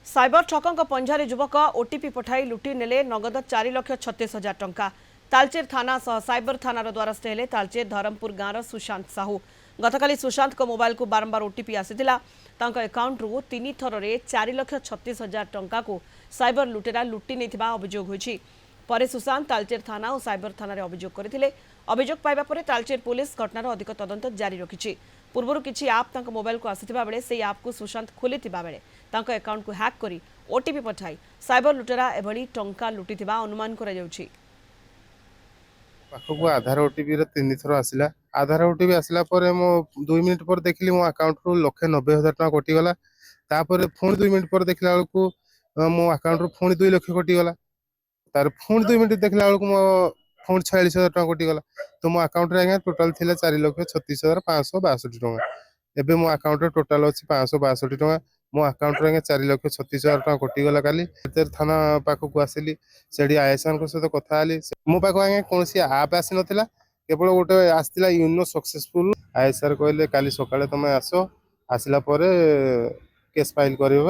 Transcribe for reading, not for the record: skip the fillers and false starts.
Cyber ठकंक पंजारे युवक OTP पठाई लुटि नेले नगद 4,36,000 टंका। तालचेर थाना सह साइबर थानार द्वारस्थ हेले तालचेर धरमपुर गाँवर सुशांत साहू। गतकाली सुशांत को मोबाइल को बारंबार ओटीपी आसीथिला। तांको अकाउंट रु 3 थରରେ 4,36,000 टंका को साइबर लुटेरा लुटि नेथिबा अभियोग होइछि। परे सुशांत तालचेर थाना और साइबर थाना अभियोग करथिले। अभियोग पाइबा परे तालचेर पुलिस घटनार अधिक तदंत जारी रखिछि। पूर्व किसी आप तांको मोबाइल को आसीथिबा बेले सेही आप को सुशांत खोलिथिबा बेले तांको अकाउंट को हैक करी ओटीपी पठाई साइबर लुटेरा एभली टंका लुटिथिबा अनुमान करा जाउछि। पाखक आधार ओटीपी 3 थर आसला। आधार ओटीपी आसला पर मो 2 मिनिट पर देखली मो अकाउंट रु 1,90,000 टका कटि गला। तापर फोन 2 मिनिट पर देखला बेलकू मो अकाउंट रु फोन 2 लाख कटि गला। तार फोन 2 मिनिट देखला बेलकू मो फोन 46,000 टका कटि गला। तो मो अकाउंट रे टोटल थिला 4,36,562 टका। एबे मो अकाउंट रे टोटल अछि 562 टका। मो अकाउंट रे 4,36,000 टका कटि गला। काली थाना पाखक आसिली सेडी आईएसआर को सहित कथा आली। मो पाखक कोनसी आप आसी नथिला, केवल गोटे आसला यूनो सक्सेसफुल। आईएसआर कहले काली सकाळे तमे आसो, आसिला परे केस फाइल करिवो।